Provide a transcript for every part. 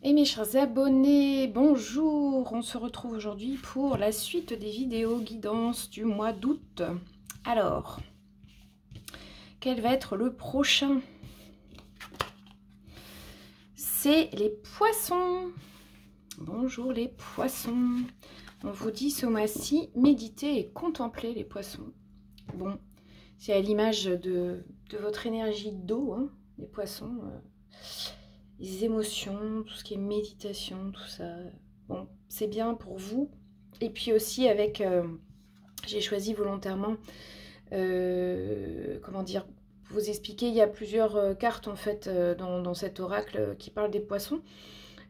Et mes chers abonnés, bonjour! On se retrouve aujourd'hui pour la suite des vidéos guidance du mois d'août. Alors, quel va être le prochain? C'est les poissons. Bonjour les poissons. On vous dit ce mois-ci, méditez et contemplez les poissons. Bon, c'est à l'image de votre énergie d'eau, hein, les poissons. Les émotions, tout ce qui est méditation, tout ça. Bon, c'est bien pour vous. Et puis aussi avec, j'ai choisi volontairement, comment dire, vous expliquer, il y a plusieurs cartes en fait dans cet oracle qui parle des poissons.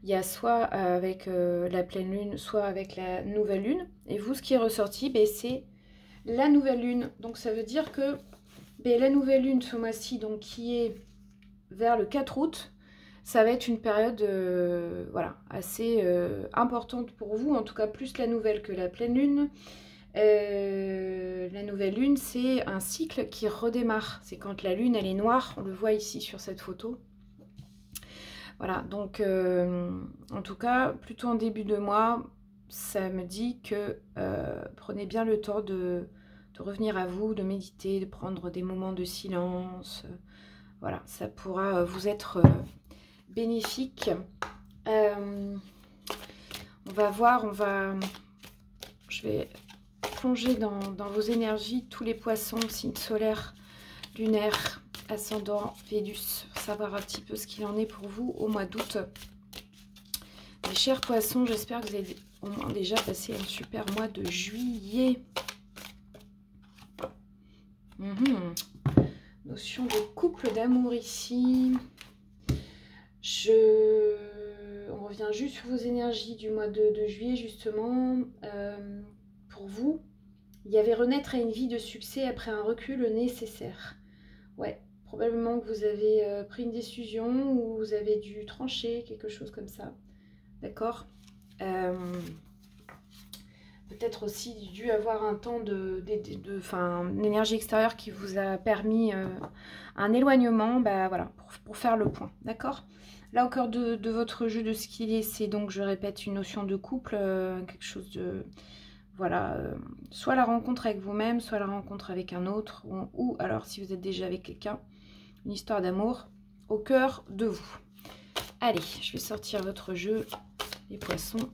Il y a soit avec la pleine lune, soit avec la nouvelle lune. Et vous, ce qui est ressorti, ben, c'est la nouvelle lune. Donc ça veut dire que ben, la nouvelle lune ce mois-ci, donc qui est vers le 4 août, ça va être une période voilà, assez importante pour vous, en tout cas plus la nouvelle que la pleine lune. La nouvelle lune, c'est un cycle qui redémarre. C'est quand la lune, elle est noire, on le voit ici sur cette photo. Voilà, donc en tout cas, plutôt en début de mois, ça me dit que prenez bien le temps de revenir à vous, de méditer, de prendre des moments de silence. Voilà, ça pourra vous être bénéfique. On va voir, je vais plonger dans vos énergies, tous les poissons, signes solaires, lunaires, ascendant, Vénus, savoir un petit peu ce qu'il en est pour vous au mois d'août. Mes chers poissons, j'espère que vous avez au moins déjà passé un super mois de juillet. Notion de couple, d'amour ici. On revient juste sur vos énergies du mois de juillet, justement. Pour vous, il y avait renaître à une vie de succès après un recul nécessaire. Ouais, probablement que vous avez pris une décision ou vous avez dû trancher, quelque chose comme ça. D'accord. Peut-être aussi dû avoir un temps une énergie extérieure qui vous a permis un éloignement, bah, voilà, pour faire le point. D'accord. Là, au cœur de votre jeu de ce qu'il est, c'est donc, je répète, une notion de couple, quelque chose de... Voilà, soit la rencontre avec vous-même, soit la rencontre avec un autre, ou alors, si vous êtes déjà avec quelqu'un, une histoire d'amour au cœur de vous. Allez, je vais sortir votre jeu, les poissons.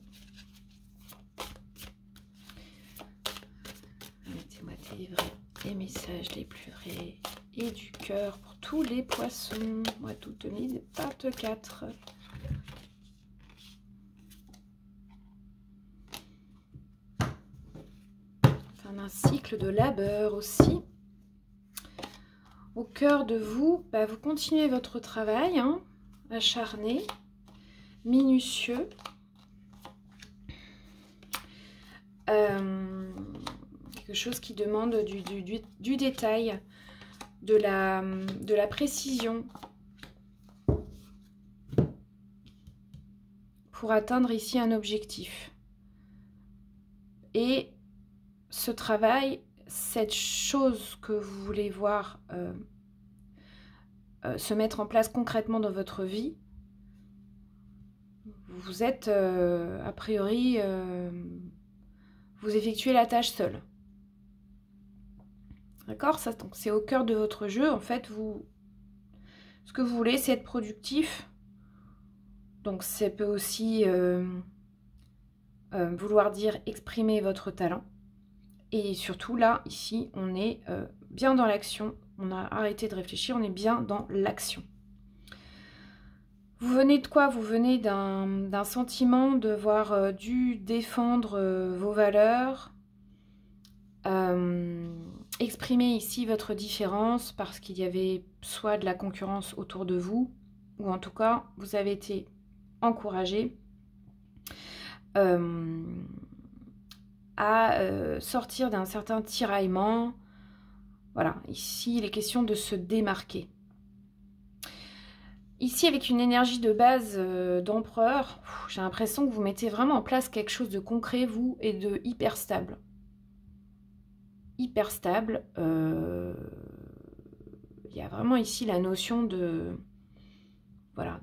Mettez-moi les messages les plus vrais et du cœur pour tous les poissons. Mois d'août 2024. Fin d'un cycle de labeur aussi. Au cœur de vous, bah, vous continuez votre travail, hein, acharné, minutieux. Quelque chose qui demande du détail, de la précision pour atteindre ici un objectif. Et ce travail, cette chose que vous voulez voir se mettre en place concrètement dans votre vie, vous êtes a priori, vous effectuez la tâche seule. D'accord? Ça, donc c'est au cœur de votre jeu. En fait, ce que vous voulez, c'est être productif. Donc, ça peut aussi vouloir dire exprimer votre talent. Et surtout, là, ici, on est bien dans l'action. On a arrêté de réfléchir, on est bien dans l'action. Vous venez de quoi? Vous venez d'un sentiment de devoir dû défendre vos valeurs, exprimer ici votre différence parce qu'il y avait soit de la concurrence autour de vous, ou en tout cas, vous avez été encouragé à sortir d'un certain tiraillement. Voilà, ici, il est question de se démarquer. Ici, avec une énergie de base d'empereur, j'ai l'impression que vous mettez vraiment en place quelque chose de concret, vous, et de hyper stable. Hyper stable. Il y a vraiment ici la notion de voilà,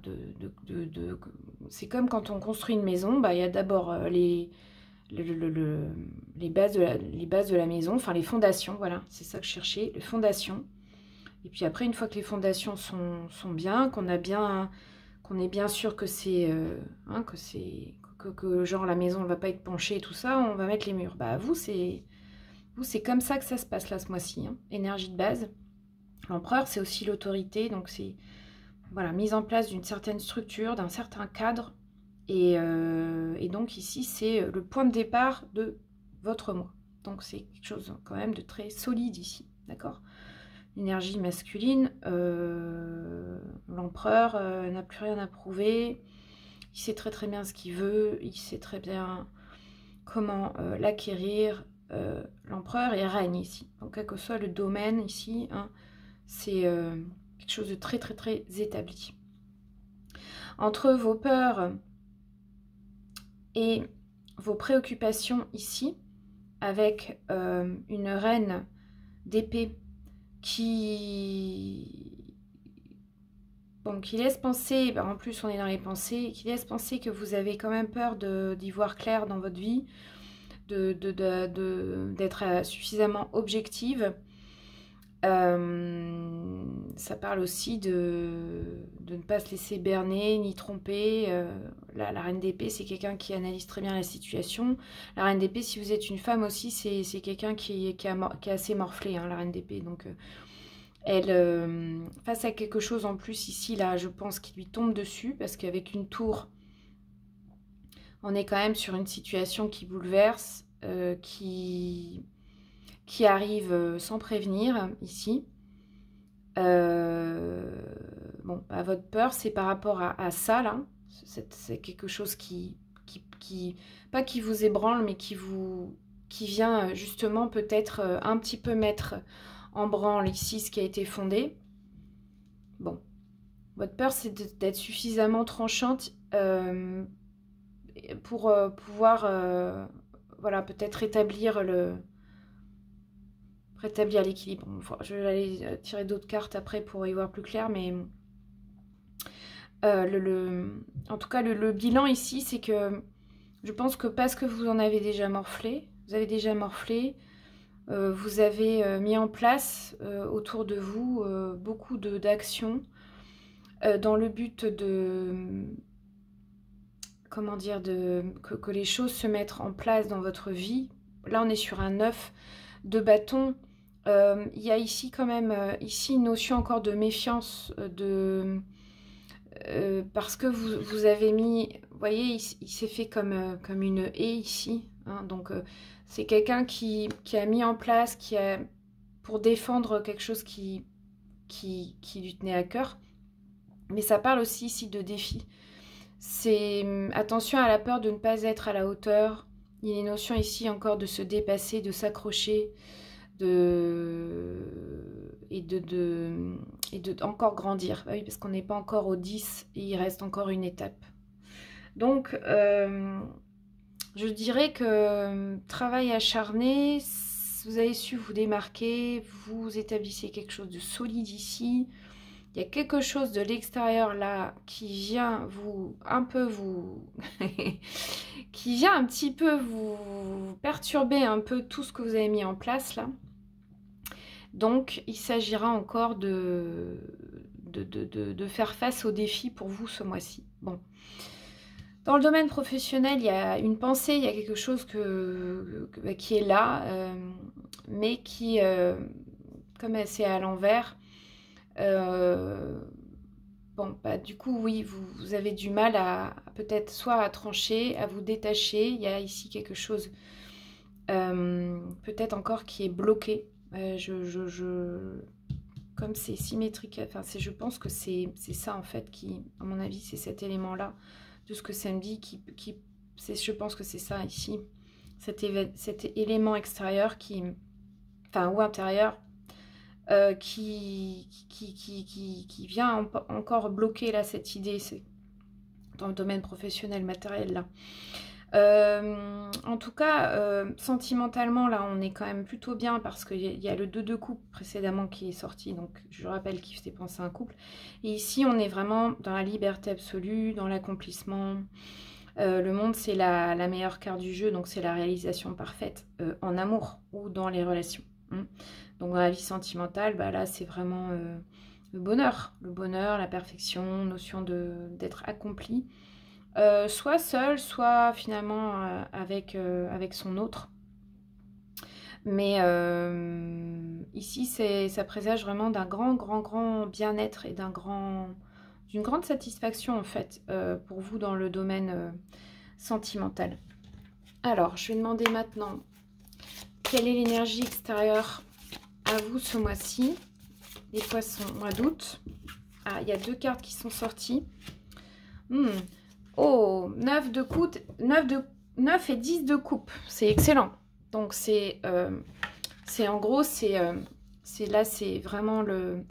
c'est comme quand on construit une maison, bah, il y a d'abord les bases de la maison, enfin les fondations, voilà, c'est ça que je cherchais, les fondations. Et puis après, une fois que les fondations sont bien, qu'on est bien sûr que c'est, hein, que genre la maison ne va pas être penchée et tout ça, on va mettre les murs. Bah vous, c'est comme ça que ça se passe là ce mois-ci, hein. Énergie de base. L'empereur, c'est aussi l'autorité, donc c'est voilà, mise en place d'une certaine structure, d'un certain cadre. Et donc ici, c'est le point de départ de votre mois. Donc c'est quelque chose quand même de très solide ici, d'accord? Énergie masculine, l'empereur n'a plus rien à prouver, il sait très très bien ce qu'il veut, il sait très bien comment l'acquérir. L'empereur, il règne ici. Donc quel que soit le domaine ici, hein, c'est quelque chose de très très très établi. Entre vos peurs et vos préoccupations ici, avec une reine d'épée qui laisse penser, en plus on est dans les pensées, qui laisse penser que vous avez quand même peur d'y voir clair dans votre vie, d'être suffisamment objective. Ça parle aussi de ne pas se laisser berner ni tromper. La reine d'épée, c'est quelqu'un qui analyse très bien la situation. La reine d'épée, si vous êtes une femme aussi, c'est quelqu'un qui est assez morflé, hein, la reine d'épée. Donc elle, face à quelque chose en plus ici, là, je pense qu'il lui tombe dessus, parce qu'avec une tour, on est quand même sur une situation qui bouleverse, qui arrive sans prévenir ici. Bon, bah, votre peur, c'est par rapport à ça, là. C'est quelque chose pas qui vous ébranle, mais qui vient justement peut-être un petit peu mettre en branle ici ce qui a été fondé. Bon, votre peur, c'est d'être suffisamment tranchante pour pouvoir, voilà, peut-être rétablir l'équilibre. Je vais aller tirer d'autres cartes après pour y voir plus clair, mais en tout cas, le bilan ici, c'est que je pense que parce que vous en avez déjà morflé, vous avez mis en place autour de vous beaucoup d'actions dans le but comment dire, que les choses se mettent en place dans votre vie. Là, on est sur un 9 de bâton. Il y a ici quand même ici une notion encore de méfiance, parce que vous avez mis, vous voyez, il s'est fait comme une haie ici, hein, donc c'est quelqu'un qui a mis en place, pour défendre quelque chose qui lui tenait à cœur. Mais ça parle aussi ici de défi. C'est attention à la peur de ne pas être à la hauteur. Il y a une notion ici encore de se dépasser, de s'accrocher, et de encore grandir. Ah oui, parce qu'on n'est pas encore au 10 et il reste encore une étape. Donc, je dirais que travail acharné, vous avez su vous démarquer, vous établissez quelque chose de solide ici. Il y a quelque chose de l'extérieur là qui vient qui vient un petit peu vous perturber un peu tout ce que vous avez mis en place là. Donc, il s'agira encore de faire face aux défis pour vous ce mois-ci. Bon. Dans le domaine professionnel, il y a une pensée, il y a quelque chose qui est là, mais qui, comme c'est à l'envers, bon, bah, du coup, oui, vous avez du mal à peut-être soit à trancher, à vous détacher. Il y a ici quelque chose peut-être encore qui est bloqué. Comme c'est symétrique, enfin, je pense que c'est ça en fait qui, à mon avis, c'est cet élément-là de ce que ça me dit je pense que c'est ça ici, cet élément extérieur ou intérieur, qui vient encore bloquer là cette idée, c'est dans le domaine professionnel matériel là. En tout cas, sentimentalement, là, on est quand même plutôt bien parce qu'il y a le 2 de coupe précédemment qui est sorti. Donc, je rappelle qu'il faisait penser à un couple. Et ici, on est vraiment dans la liberté absolue, dans l'accomplissement. Le monde, c'est la meilleure carte du jeu. Donc, c'est la réalisation parfaite en amour ou dans les relations. Donc, dans la vie sentimentale, bah, là, c'est vraiment le bonheur. Le bonheur, la perfection, notion d'être accompli. Soit seul, soit finalement avec son autre. Mais ici, ça présage vraiment d'un grand bien-être et d'une grande satisfaction en fait pour vous dans le domaine sentimental. Alors, je vais demander maintenant quelle est l'énergie extérieure à vous ce mois-ci. Les poissons, mois d'août. Ah, il y a 2 cartes qui sont sorties. Oh, 9 de coupe, 9 et 10 de coupe, c'est excellent. Donc c'est en gros, là, c'est vraiment le...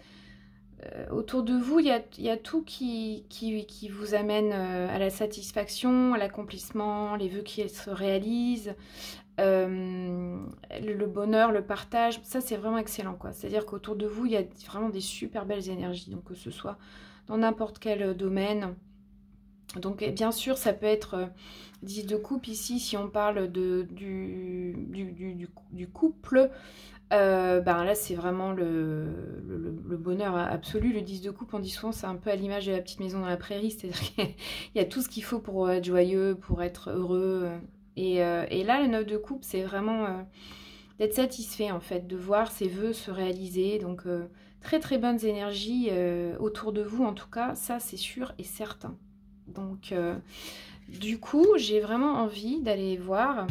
autour de vous, il y a tout qui vous amène à la satisfaction, à l'accomplissement, les vœux qui se réalisent, le bonheur, le partage. Ça, c'est vraiment excellent, quoi. C'est-à-dire qu'autour de vous, il y a vraiment des super belles énergies. Donc que ce soit dans n'importe quel domaine. Donc bien sûr, ça peut être 10 de coupe ici, si on parle du couple, ben là c'est vraiment le bonheur absolu. Le 10 de coupe, on dit souvent, c'est un peu à l'image de la petite maison dans la prairie, c'est-à-dire qu'il y a tout ce qu'il faut pour être joyeux, pour être heureux. Et là, le 9 de coupe, c'est vraiment d'être satisfait en fait, de voir ses vœux se réaliser. Donc très bonnes énergies autour de vous en tout cas, ça c'est sûr et certain. Donc, du coup, j'ai vraiment envie d'aller voir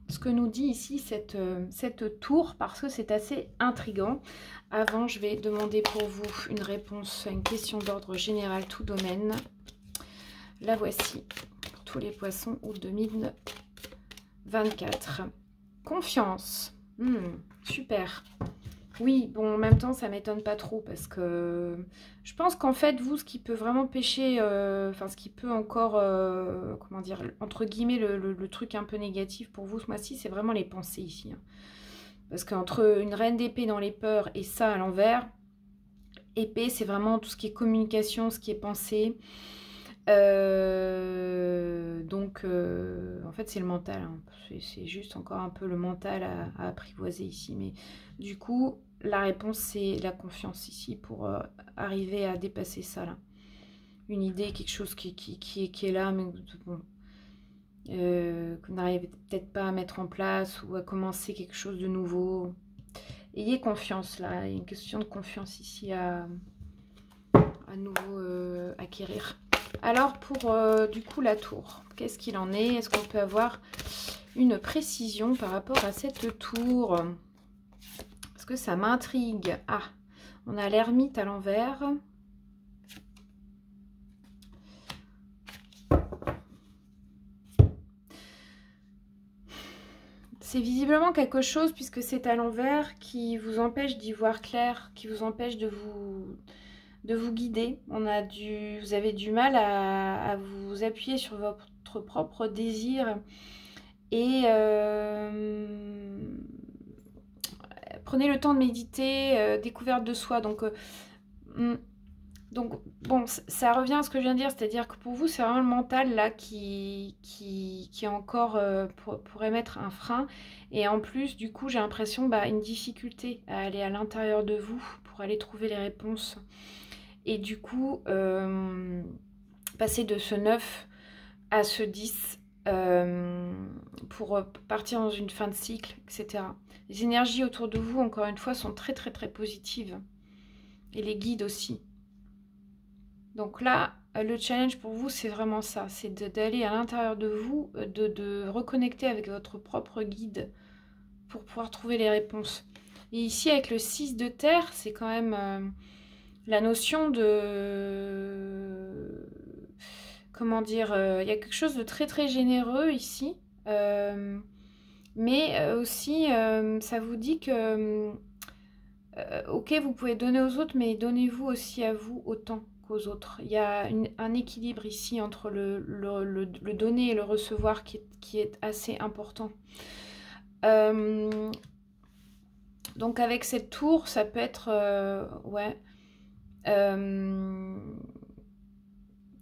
ce que nous dit ici cette tour, parce que c'est assez intriguant. Avant, je vais demander pour vous une réponse à une question d'ordre général, tout domaine. La voici, pour tous les poissons, août 2024. Confiance. Super. Oui, bon, en même temps, ça m'étonne pas trop parce que je pense qu'en fait, vous, ce qui peut vraiment pêcher, enfin, ce qui peut encore, comment dire, entre guillemets, le truc un peu négatif pour vous ce mois-ci, c'est vraiment les pensées ici. Parce qu'entre une reine d'épée dans les peurs et ça à l'envers, épée, c'est vraiment tout ce qui est communication, ce qui est pensée. Donc, en fait, c'est le mental. C'est juste encore un peu le mental à apprivoiser ici. Mais du coup, la réponse, c'est la confiance ici pour arriver à dépasser ça, là. Une idée, quelque chose qui est là, mais bon, qu'on n'arrive peut-être pas à mettre en place ou à commencer quelque chose de nouveau. Ayez confiance, là. Il y a une question de confiance ici à nouveau acquérir. Alors pour du coup la tour, qu'est-ce qu'il en est? Est-ce qu'on peut avoir une précision par rapport à cette tour? Parce que ça m'intrigue. Ah, on a l'ermite à l'envers. C'est visiblement quelque chose, puisque c'est à l'envers, qui vous empêche d'y voir clair, qui vous empêche de vous guider. Vous avez du mal à vous appuyer sur votre propre désir et prenez le temps de méditer, découverte de soi. Donc bon, ça revient à ce que je viens de dire, c'est-à-dire que pour vous, c'est vraiment le mental là qui encore pourrait mettre un frein. Et en plus, du coup, j'ai l'impression une difficulté à aller à l'intérieur de vous pour aller trouver les réponses. Et du coup, passer de ce 9 à ce 10 pour partir dans une fin de cycle, etc. Les énergies autour de vous, encore une fois, sont très positives. Et les guides aussi. Donc là, le challenge pour vous, c'est vraiment ça. C'est d'aller à l'intérieur de vous, de reconnecter avec votre propre guide pour pouvoir trouver les réponses. Et ici, avec le 6 de terre, c'est quand même la notion de... Comment dire, il y a quelque chose de très généreux ici. Mais aussi, ça vous dit que... ok, vous pouvez donner aux autres, mais donnez-vous aussi à vous autant, qu'aux autres. Il y a un équilibre ici entre le donner et le recevoir qui est assez important. Donc avec cette tour, ça peut être ouais,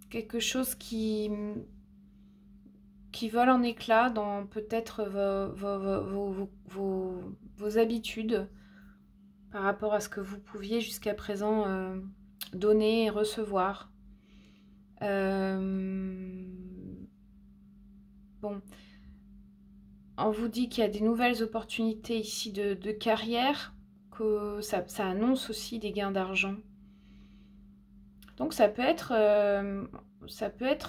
quelque chose qui vole en éclats dans peut-être vos habitudes par rapport à ce que vous pouviez jusqu'à présent donner et recevoir. Bon, on vous dit qu'il y a des nouvelles opportunités ici de carrière, que ça annonce aussi des gains d'argent. Donc ça peut être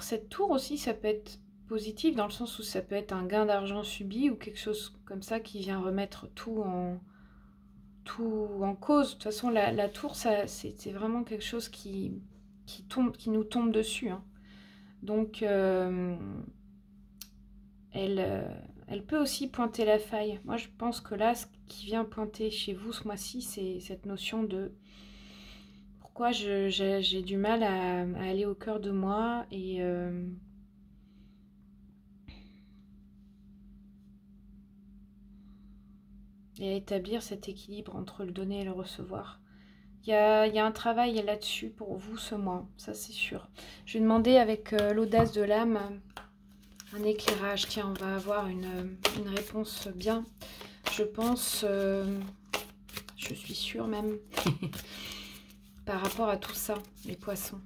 cette tour aussi, ça peut être positif dans le sens où ça peut être un gain d'argent subi ou quelque chose comme ça qui vient remettre tout en cause. De toute façon, la tour, c'est vraiment quelque chose qui nous tombe dessus. Hein. Donc, elle peut aussi pointer la faille. Moi, je pense que là, ce qui vient pointer chez vous ce mois-ci, c'est cette notion de pourquoi j'ai du mal à aller au cœur de moi et à établir cet équilibre entre le donner et le recevoir. Il y a un travail là-dessus pour vous ce mois, ça c'est sûr. Je vais demander avec l'audace de l'âme un éclairage. Tiens, on va avoir une réponse bien. Je pense, je suis sûre même, par rapport à tout ça, les poissons.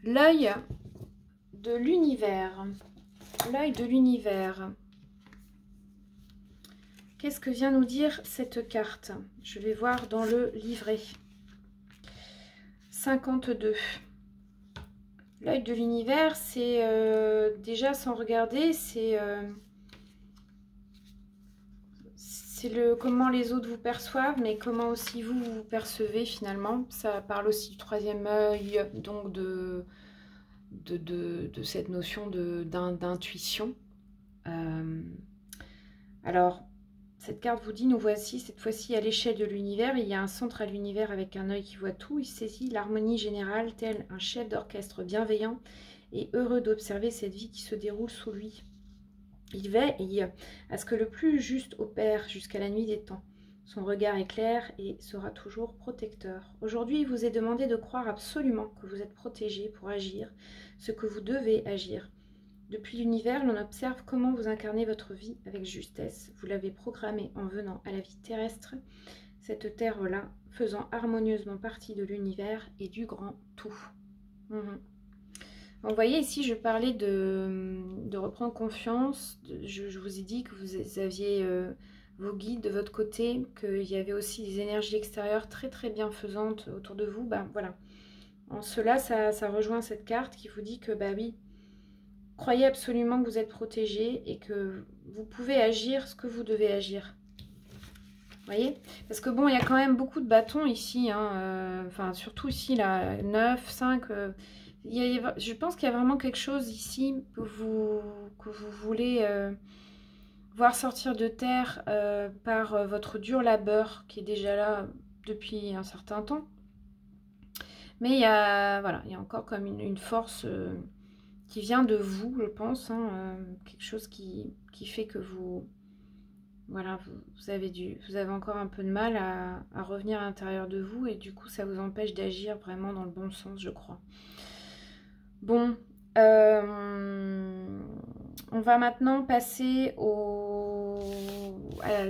L'œil de l'univers. L'œil de l'univers. Qu'est-ce que vient nous dire cette carte? Je vais voir dans le livret. 52. L'œil de l'univers, c'est déjà sans regarder, c'est comment les autres vous perçoivent, mais comment aussi vous vous percevez finalement. Ça parle aussi du troisième œil, donc de cette notion d'intuition. Alors, cette carte vous dit, nous voici cette fois-ci à l'échelle de l'univers. Il y a un centre à l'univers avec un œil qui voit tout. Il saisit l'harmonie générale tel un chef d'orchestre bienveillant et heureux d'observer cette vie qui se déroule sous lui. Il veille à ce que le plus juste opère jusqu'à la nuit des temps. Son regard est clair et sera toujours protecteur. Aujourd'hui, il vous est demandé de croire absolument que vous êtes protégé pour agir ce que vous devez agir. Depuis l'univers, l'on observe comment vous incarnez votre vie avec justesse. Vous l'avez programmée en venant à la vie terrestre, cette terre-là faisant harmonieusement partie de l'univers et du grand tout. Vous voyez ici, je parlais de reprendre confiance. Je vous ai dit que vous aviez vos guides de votre côté, qu'il y avait aussi des énergies extérieures très très bienfaisantes autour de vous. Ben voilà. En cela, ça rejoint cette carte qui vous dit que bah oui, croyez absolument que vous êtes protégé et que vous pouvez agir ce que vous devez agir. Vous voyez? Parce que bon, il y a quand même beaucoup de bâtons ici. Hein, enfin, surtout ici, là, 9, 5... je pense qu'il y a vraiment quelque chose ici que vous voulez voir sortir de terre par votre dur labeur qui est déjà là depuis un certain temps. Mais il y a, voilà, il y a encore comme une force qui vient de vous, je pense, hein, quelque chose qui fait que vous, voilà, vous avez encore un peu de mal à revenir à l'intérieur de vous et du coup ça vous empêche d'agir vraiment dans le bon sens, je crois. Bon, on va maintenant passer à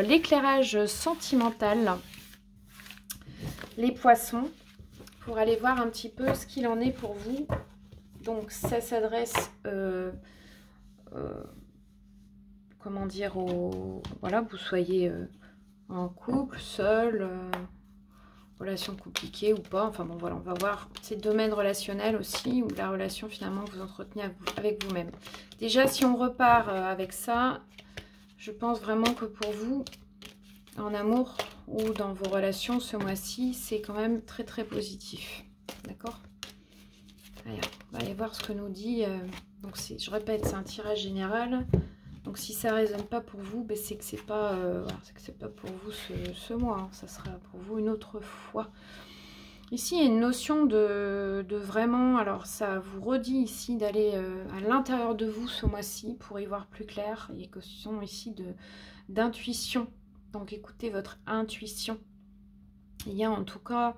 l'éclairage sentimental, les poissons, pour aller voir un petit peu ce qu'il en est pour vous. Donc ça s'adresse, comment dire, voilà, vous soyez en couple, seul, relation compliquée ou pas, enfin bon voilà, on va voir ces domaines relationnels aussi, ou la relation finalement que vous entretenez avec vous-même. Déjà si on repart avec ça, je pense vraiment que pour vous, en amour ou dans vos relations ce mois-ci, c'est quand même très très positif, d'accord? Allez, on va aller voir ce que nous dit, donc je répète, c'est un tirage général, Donc si ça ne résonne pas pour vous, ben, c'est que c'est pas, voilà, pas pour vous ce mois. Hein. Ça sera pour vous une autre fois. Ici, il y a une notion de vraiment... Alors, ça vous redit ici d'aller à l'intérieur de vous ce mois-ci pour y voir plus clair. Il y a une question ici d'intuition. Donc, écoutez votre intuition. Il y a en tout cas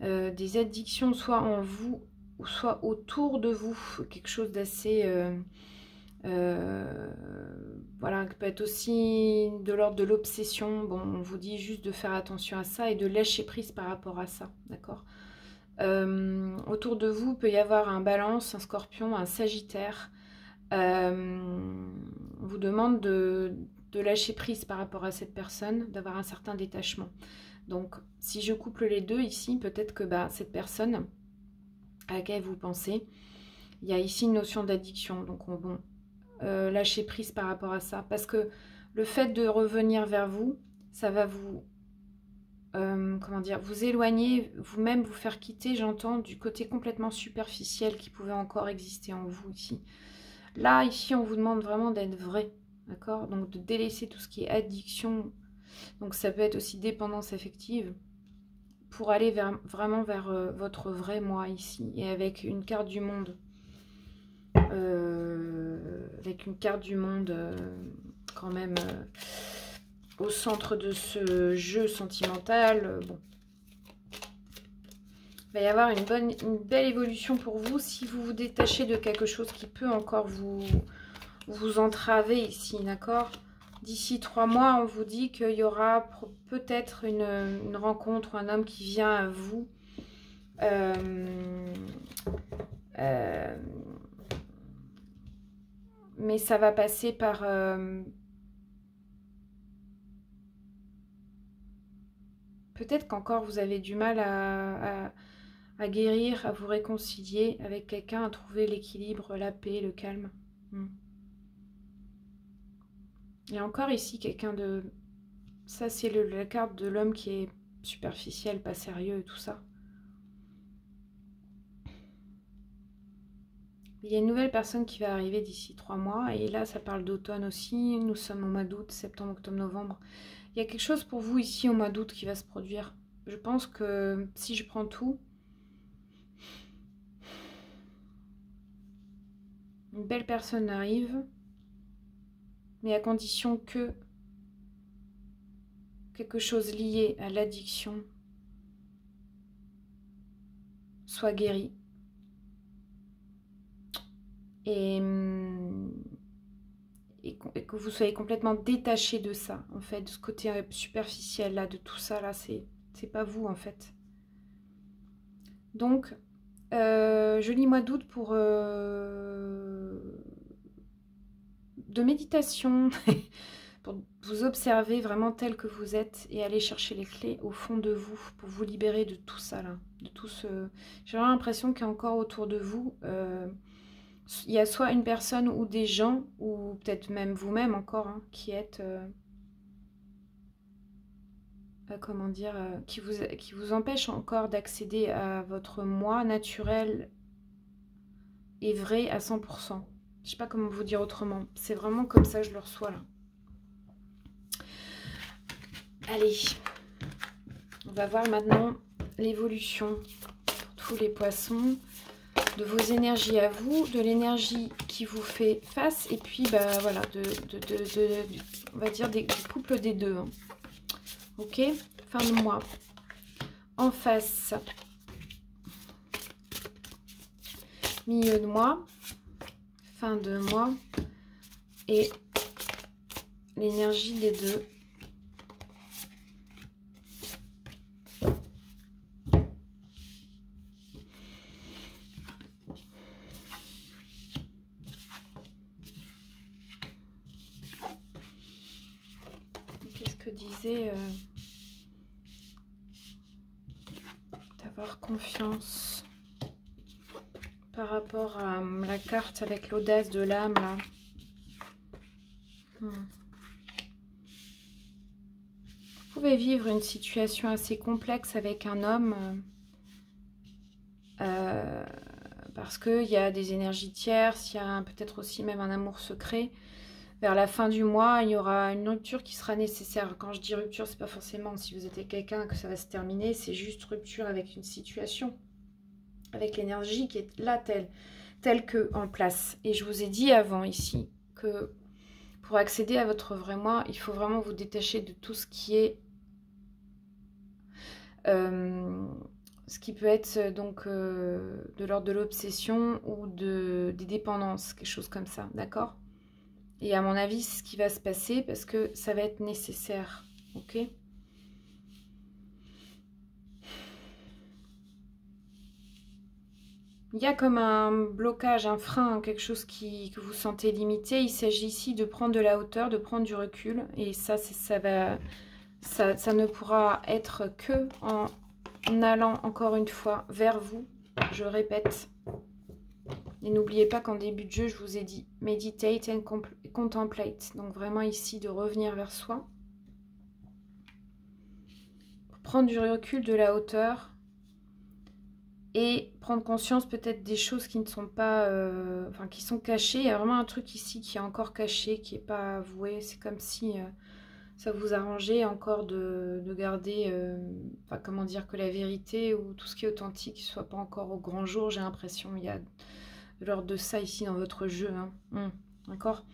des addictions, soit en vous, ou soit autour de vous. Quelque chose d'assez... voilà, qui peut être aussi de l'ordre de l'obsession. Bon, on vous dit juste de faire attention à ça et de lâcher prise par rapport à ça, d'accord. Autour de vous, peut y avoir un balance, un scorpion, un sagittaire. On vous demande de lâcher prise par rapport à cette personne, d'avoir un certain détachement. Donc, si je couple les deux ici, peut-être que cette personne à laquelle vous pensez, il y a ici une notion d'addiction. Donc, bon... lâcher prise par rapport à ça, parce que le fait de revenir vers vous, ça va vous comment dire, vous éloigner, vous-même vous faire quitter, j'entends, du côté complètement superficiel qui pouvait encore exister en vous ici. Là, ici, on vous demande vraiment d'être vrai, d'accord, donc de délaisser tout ce qui est addiction, donc ça peut être aussi dépendance affective, pour aller vraiment vers votre vrai moi ici, et avec une carte du monde. Avec une carte du monde quand même au centre de ce jeu sentimental. Bon. Il va y avoir une belle évolution pour vous si vous vous détachez de quelque chose qui peut encore vous entraver ici, d'accord. D'ici 3 mois, on vous dit qu'il y aura peut-être une rencontre, un homme qui vient à vous. Mais ça va passer par... peut-être qu'encore vous avez du mal à guérir, à vous réconcilier avec quelqu'un, à trouver l'équilibre, la paix, le calme. Et encore ici, quelqu'un de... Ça, c'est la carte de l'homme qui est superficiel, pas sérieux et tout ça. Il y a une nouvelle personne qui va arriver d'ici 3 mois. Et là, ça parle d'automne aussi. Nous sommes au mois d'août, septembre, octobre, novembre. Il y a quelque chose pour vous ici au mois d'août qui va se produire. Je pense que si je prends tout, une belle personne arrive, mais à condition que quelque chose lié à l'addiction soit guéri. Et que vous soyez complètement détaché de ça, en fait, de ce côté superficiel là, de tout ça là, c'est pas vous en fait. Donc, joli mois d'août pour de méditation, pour vous observer vraiment tel que vous êtes et aller chercher les clés au fond de vous pour vous libérer de tout ça là, de tout ce... J'ai vraiment l'impression qu'il y a encore autour de vous... il y a soit une personne ou des gens, ou peut-être même vous-même encore, hein, qui êtes, comment dire, qui vous empêche encore d'accéder à votre moi naturel et vrai à 100%. Je sais pas comment vous dire autrement. C'est vraiment comme ça que je le reçois là. Allez, on va voir maintenant l'évolution pour tous les poissons. De vos énergies à vous, de l'énergie qui vous fait face, et puis voilà, on va dire du couple des deux. Hein. Ok, fin de mois. En face, milieu de mois, fin de mois, et l'énergie des deux. Disait d'avoir confiance par rapport à la carte avec l'audace de l'âme là. Vous pouvez vivre une situation assez complexe avec un homme parce qu'il y a des énergies tierces, il y a peut-être aussi même un amour secret. vers la fin du mois, il y aura une rupture qui sera nécessaire. Quand je dis rupture, c'est pas forcément si vous êtes avec quelqu'un que ça va se terminer, c'est juste rupture avec une situation, avec l'énergie qui est là telle que en place. Et je vous ai dit avant ici que pour accéder à votre vrai moi, il faut vraiment vous détacher de tout ce qui est ce qui peut être donc de l'ordre de l'obsession ou des dépendances, quelque chose comme ça, d'accord? Et à mon avis, c'est ce qui va se passer parce que ça va être nécessaire, ok? Il y a comme un blocage, un frein, quelque chose que vous sentez limité. Il s'agit ici de prendre de la hauteur, de prendre du recul. Et ça ne pourra être que en allant encore une fois vers vous. Je répète. Et n'oubliez pas qu'en début de jeu, je vous ai dit meditate and contemplate. Donc vraiment ici de revenir vers soi. Prendre du recul, de la hauteur. Et prendre conscience peut-être des choses qui ne sont pas... enfin, qui sont cachées. Il y a vraiment un truc ici qui est encore caché, qui n'est pas avoué. C'est comme si ça vous arrangeait encore de garder... enfin, comment dire, que la vérité ou tout ce qui est authentique ne soit pas encore au grand jour. J'ai l'impression il y a de l'ordre de ça ici dans votre jeu. Hein. D'accord.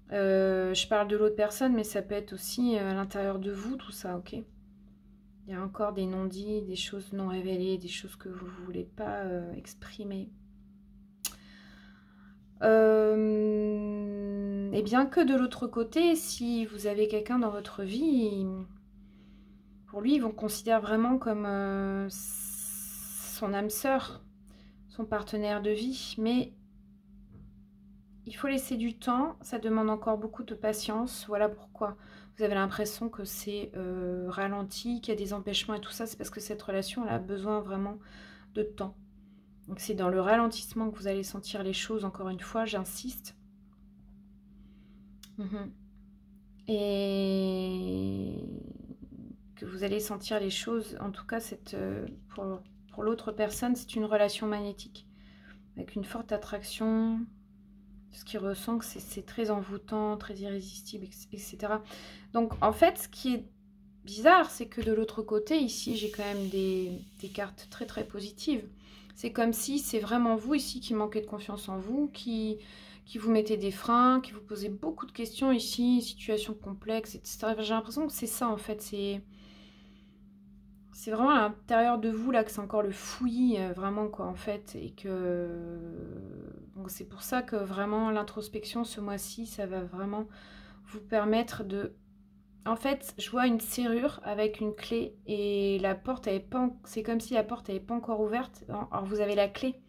Je parle de l'autre personne, mais ça peut être aussi à l'intérieur de vous, tout ça, ok? Il y a encore des non-dits, des choses non révélées, des choses que vous ne voulez pas exprimer. Et bien que de l'autre côté, si vous avez quelqu'un dans votre vie, pour lui, ils vont considérer vraiment comme son âme sœur, son partenaire de vie. Mais il faut laisser du temps, ça demande encore beaucoup de patience. Voilà pourquoi vous avez l'impression que c'est ralenti, qu'il y a des empêchements et tout ça. C'est parce que cette relation elle a besoin vraiment de temps. Donc c'est dans le ralentissement que vous allez sentir les choses, encore une fois, j'insiste. Et que vous allez sentir les choses, en tout cas pour l'autre personne, c'est une relation magnétique. Avec une forte attraction, ce qu'il ressent, c'est très envoûtant, très irrésistible, etc. Donc en fait, ce qui est bizarre, c'est que de l'autre côté, ici, j'ai quand même des cartes très très positives. C'est comme si c'est vraiment vous ici qui manquez de confiance en vous, qui vous mettez des freins, qui vous posez beaucoup de questions ici, situation complexe, etc. J'ai l'impression que c'est ça en fait, c'est vraiment à l'intérieur de vous là que c'est encore le fouillis vraiment quoi en fait, et que donc c'est pour ça que vraiment l'introspection ce mois-ci ça va vraiment vous permettre de... En fait je vois une serrure avec une clé et la porte elle est pas, c'est comme si la porte elle est pas encore ouverte, alors vous avez la clé,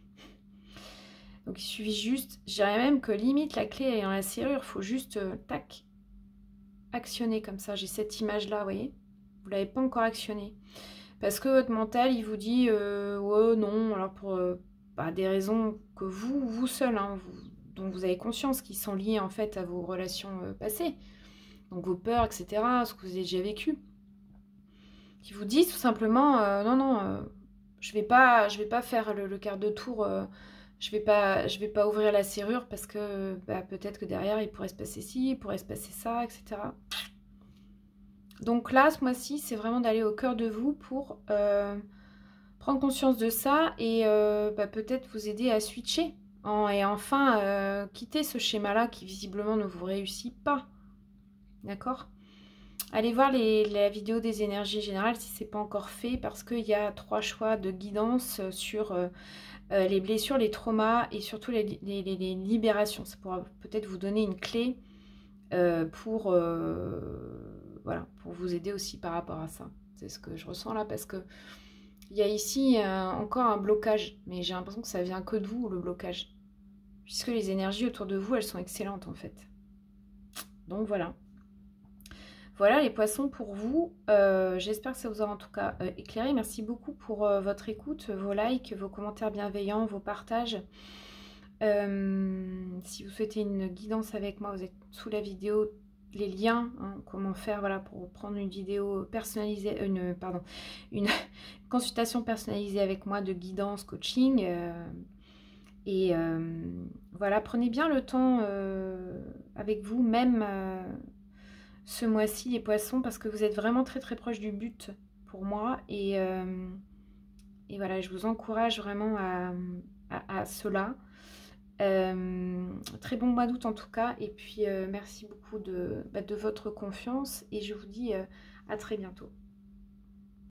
donc il suffit juste, je dirais même que limite la clé est dans la serrure, il faut juste tac actionner comme ça. J'ai cette image là, vous voyez, vous l'avez pas encore actionné. Parce que votre mental, il vous dit ouais, non, alors pour des raisons que vous seul, hein, dont vous avez conscience, qui sont liées en fait à vos relations passées, donc vos peurs, etc., ce que vous avez déjà vécu, qui vous disent tout simplement non, non, je vais pas faire le quart de tour, je vais pas ouvrir la serrure parce que peut-être que derrière il pourrait se passer ci, il pourrait se passer ça, etc. Donc là, ce mois-ci, c'est vraiment d'aller au cœur de vous pour prendre conscience de ça et peut-être vous aider à switcher et enfin quitter ce schéma-là qui visiblement ne vous réussit pas. D'accord? Allez voir la vidéo des énergies générales si ce n'est pas encore fait parce qu'il y a 3 choix de guidance sur les blessures, les traumas et surtout les libérations. Ça pourra peut-être vous donner une clé pour vous aider aussi par rapport à ça. C'est ce que je ressens là parce que il y a ici encore un blocage, mais j'ai l'impression que ça vient que de vous, le blocage. Puisque les énergies autour de vous, elles sont excellentes en fait. Donc voilà. Voilà les poissons pour vous. J'espère que ça vous aura en tout cas éclairé. Merci beaucoup pour votre écoute, vos likes, vos commentaires bienveillants, vos partages. Si vous souhaitez une guidance avec moi, vous êtes sous la vidéo, les liens, hein, comment faire voilà, pour prendre une vidéo personnalisée, une consultation personnalisée avec moi de guidance, coaching. Et voilà, prenez bien le temps avec vous, même ce mois-ci, les poissons, parce que vous êtes vraiment très très proche du but pour moi. Et voilà, je vous encourage vraiment à cela. Très bon mois d'août en tout cas. Et puis merci beaucoup de votre confiance. Et je vous dis à très bientôt.